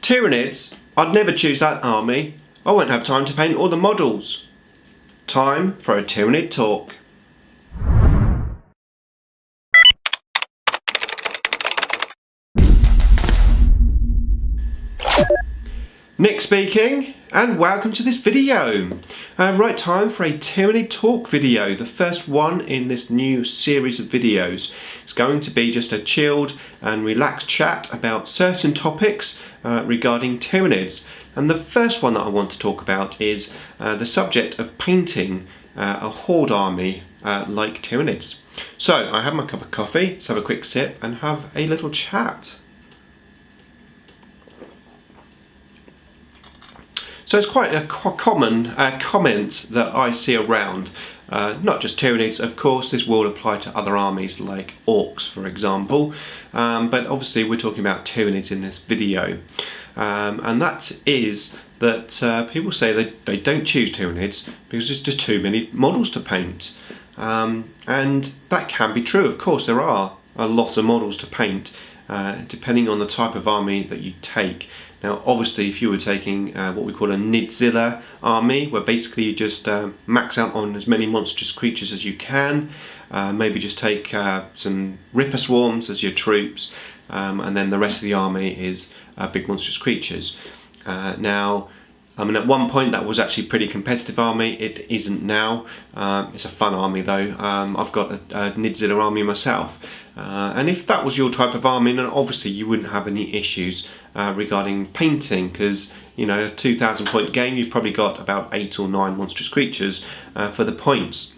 Tyranids, I'd never choose that army. I won't have time to paint all the models. Time for a Tyranid talk. Nick speaking, and welcome to this video. Right time for a Tyranid talk video, the first one in this new series of videos. It's going to be just a chilled and relaxed chat about certain topics regarding Tyranids. And the first one that I want to talk about is the subject of painting a horde army like Tyranids. So I have my cup of coffee, let's have a quick sip and have a little chat. So it's quite a common comment that I see around, not just Tyranids, of course. This will apply to other armies like Orcs, for example, but obviously we're talking about Tyranids in this video, and that is that people say they don't choose Tyranids because there's just too many models to paint, and that can be true. Of course, there are a lot of models to paint, depending on the type of army that you take. Now obviously if you were taking what we call a Nidzilla army, where basically you just max out on as many monstrous creatures as you can, maybe just take some Ripper Swarms as your troops, and then the rest of the army is big monstrous creatures. Now, I mean, at one point that was actually a pretty competitive army. It isn't now. It's a fun army though. I've got a Nidzilla army myself. And if that was your type of army, then obviously you wouldn't have any issues regarding painting, because, you know, a 2,000 point game, you've probably got about 8 or 9 monstrous creatures for the points.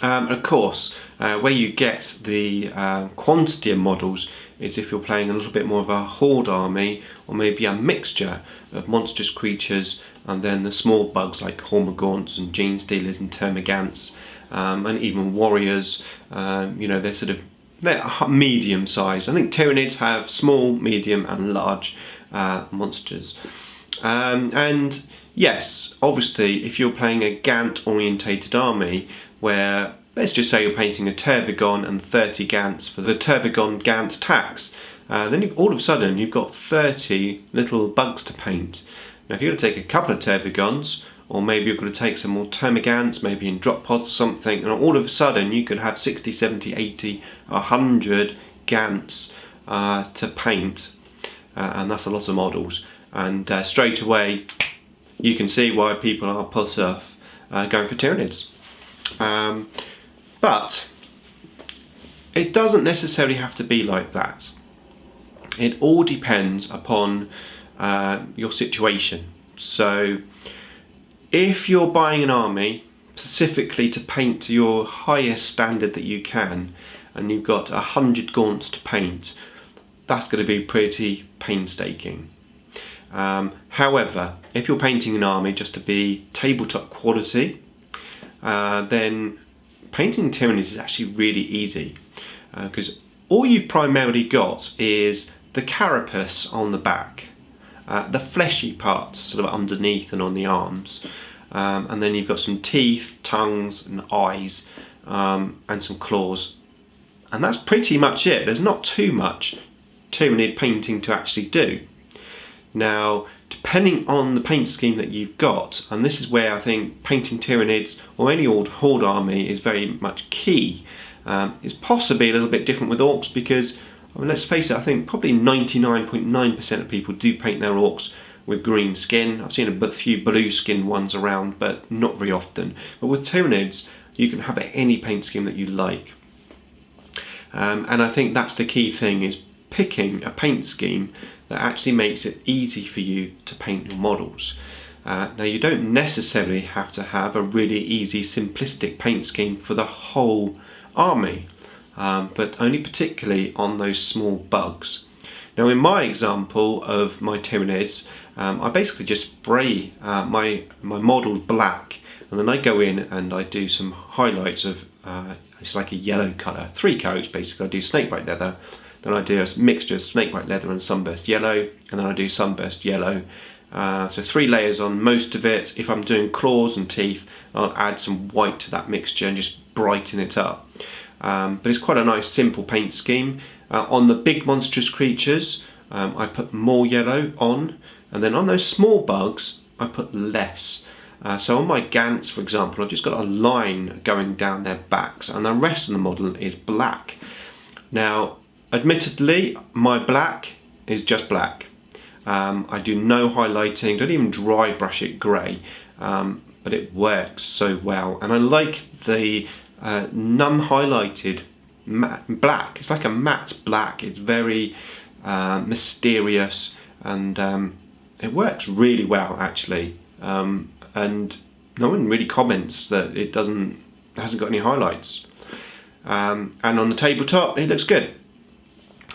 Of course, where you get the quantity of models is if you're playing a little bit more of a horde army, or maybe a mixture of monstrous creatures and then the small bugs like Hormagaunts and Gene Stealers and Termagants, and even warriors. You know, they're medium sized. I think Tyranids have small, medium and large monsters. And yes, obviously if you're playing a Gant orientated army where, let's just say you're painting a Tervigon and 30 Gants for the Tervigon Gant attacks, then all of a sudden you've got 30 little bugs to paint. Now if you're going to take a couple of Tervigons, or maybe you're going to take some more Termagants, maybe in drop pods or something, and all of a sudden you could have 60, 70, 80, 100 Gants to paint, and that's a lot of models. And straight away you can see why people are put off going for Tyranids. But it doesn't necessarily have to be like that. It all depends upon your situation. So if you're buying an army specifically to paint to your highest standard that you can, and you've got 100 gaunts to paint, that's going to be pretty painstaking. However, if you're painting an army just to be tabletop quality, then painting Tyranids is actually really easy, because all you've primarily got is the carapace on the back, the fleshy parts sort of underneath and on the arms, and then you've got some teeth, tongues and eyes, and some claws, and that's pretty much it. There's not too much Tyranid painting to actually do. Now, depending on the paint scheme that you've got, and this is where I think painting Tyranids or any old horde army is very much key. It's possibly a little bit different with Orcs because, I mean, let's face it, I think probably 99.9% of people do paint their Orcs with green skin. I've seen a few blue skinned ones around, but not very often. But with Tyranids, you can have any paint scheme that you like. And I think that's the key thing, is picking a paint scheme that actually makes it easy for you to paint your models. Now you don't necessarily have to have a really easy, simplistic paint scheme for the whole army, but only particularly on those small bugs. Now in my example of my Tyranids, I basically just spray my model black, and then I go in and I do some highlights of, it's like a yellow colour, 3 coats basically. I do snakebite leather, then I do a mixture of snakebite leather and sunburst yellow, and then I do sunburst yellow. So 3 layers on most of it. If I'm doing claws and teeth, I'll add some white to that mixture and just brighten it up. But it's quite a nice simple paint scheme. On the big monstrous creatures, I put more yellow on, and then on those small bugs I put less. So on my Gantz, for example, I've just got a line going down their backs, and the rest of the model is black. Now, admittedly, my black is just black. I do no highlighting, don't even dry brush it grey, but it works so well. And I like the non-highlighted matte black. It's like a matte black. It's very mysterious, and it works really well actually. And no one really comments that it hasn't got any highlights. And on the tabletop, it looks good.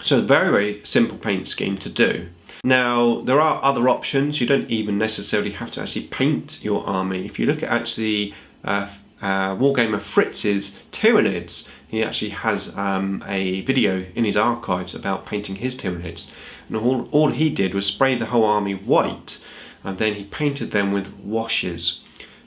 So very, very simple paint scheme to do. Now, there are other options. You don't even necessarily have to actually paint your army. If you look at actually Wargamer Fritz's Tyranids, he actually has a video in his archives about painting his Tyranids. And all he did was spray the whole army white, and then he painted them with washes.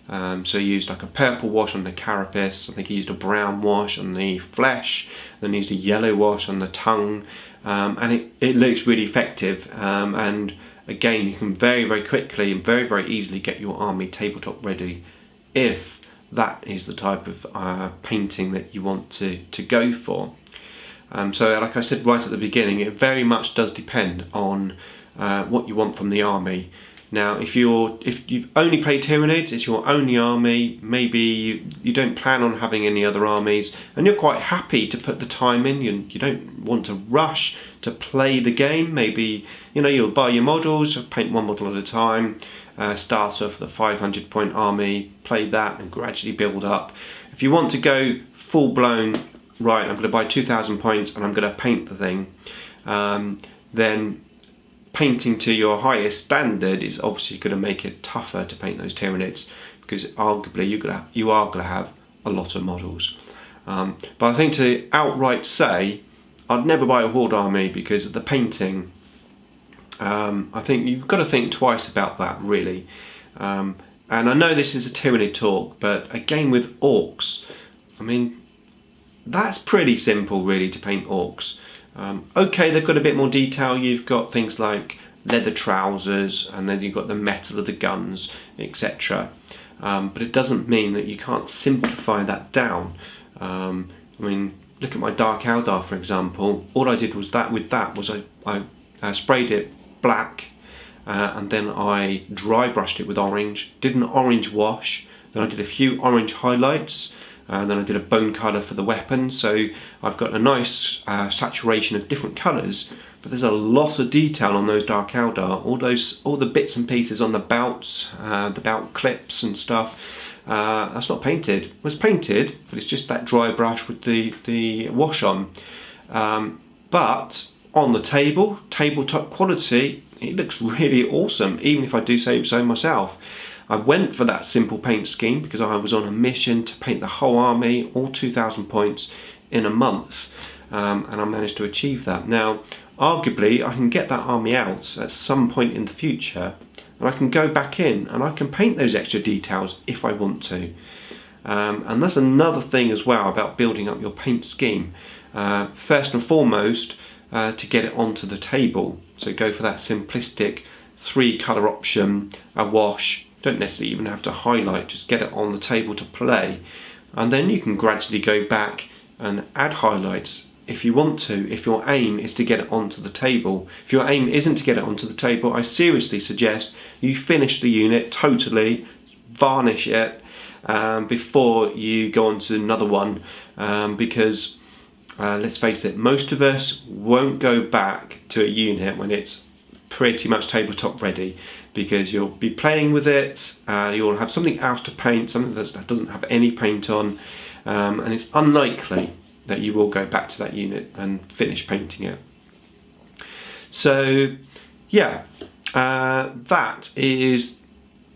So he used like a purple wash on the carapace, I think he used a brown wash on the flesh, then he used a yellow wash on the tongue, and it looks really effective. And again, you can very, very quickly and very, very easily get your army tabletop ready if that is the type of painting that you want to go for. So like I said right at the beginning, it very much does depend on what you want from the army. Now, if you've only played Tyranids, it's your only army, maybe you don't plan on having any other armies, and you're quite happy to put the time in, you don't want to rush to play the game, maybe you'll buy your models, paint one model at a time, start off with a 500 point army, play that and gradually build up. If you want to go full blown, right, I'm going to buy 2,000 points and I'm going to paint the thing, then painting to your highest standard is obviously going to make it tougher to paint those Tyranids, because arguably you are going to have a lot of models. But I think to outright say I'd never buy a Horde army because of the painting, I think you've got to think twice about that really. And I know this is a Tyranid talk, but again with Orcs, I mean, that's pretty simple really to paint Orcs. Okay, they've got a bit more detail. You've got things like leather trousers, and then you've got the metal of the guns, etc. But it doesn't mean that you can't simplify that down. I mean, look at my Dark Eldar, for example. All I did was I sprayed it black, and then I dry brushed it with orange, did an orange wash, then I did a few orange highlights, and then I did a bone colour for the weapon. So I've got a nice saturation of different colours, but there's a lot of detail on those Dark Eldar. All the bits and pieces on the belts, the belt clips and stuff, that's not painted. It was painted, but it's just that dry brush with the wash on. But on the tabletop quality, it looks really awesome, even if I do say so myself. I went for that simple paint scheme because I was on a mission to paint the whole army, all 2,000 points, in a month, and I managed to achieve that. Now, arguably, I can get that army out at some point in the future, and I can go back in and I can paint those extra details if I want to. And that's another thing as well about building up your paint scheme. First and foremost, to get it onto the table. So go for that simplistic 3 colour option, a wash. Don't necessarily even have to highlight, just get it on the table to play, and then you can gradually go back and add highlights if you want to, if your aim is to get it onto the table. If your aim isn't to get it onto the table, I seriously suggest you finish the unit totally, varnish it before you go on to another one, because let's face it, most of us won't go back to a unit when it's pretty much tabletop ready, because you'll be playing with it, you'll have something else to paint, something that doesn't have any paint on, and it's unlikely that you will go back to that unit and finish painting it. So yeah, that is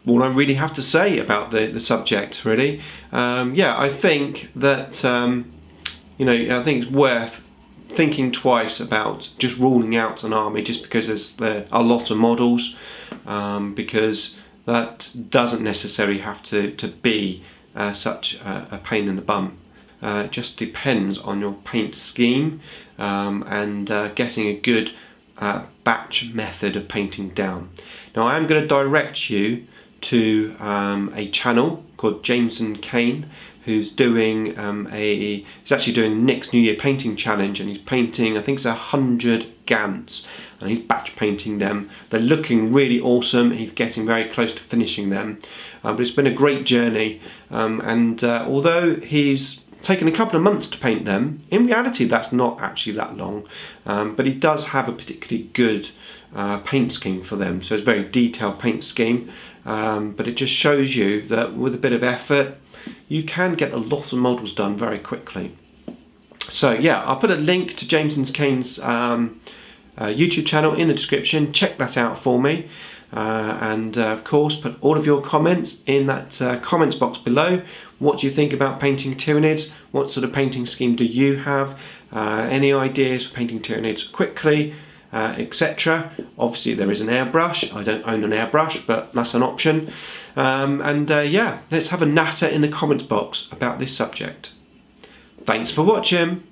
all I really have to say about the subject really. Yeah, I think that I think it's worth thinking twice about just ruling out an army just because there's a lot of models, because that doesn't necessarily have to be such a pain in the bum. It just depends on your paint scheme, and getting a good batch method of painting down. Now I am going to direct you to a channel called Jameson Caine, who's doing he's actually doing Nick's New Year painting challenge, and he's painting, I think it's 100 GAMZs, and he's batch painting them. They're looking really awesome. He's getting very close to finishing them, but it's been a great journey, and although he's taken a couple of months to paint them, in reality that's not actually that long, but he does have a particularly good paint scheme for them, so it's a very detailed paint scheme, but it just shows you that with a bit of effort you can get a lot of models done very quickly. So yeah, I'll put a link to Jameson Caine's YouTube channel in the description. Check that out for me, and of course put all of your comments in that comments box below. What do you think about painting Tyranids? What sort of painting scheme do you have? Any ideas for painting Tyranids quickly, etc. Obviously there is an airbrush. I don't own an airbrush, but that's an option. Yeah, let's have a natter in the comments box about this subject. Thanks for watching.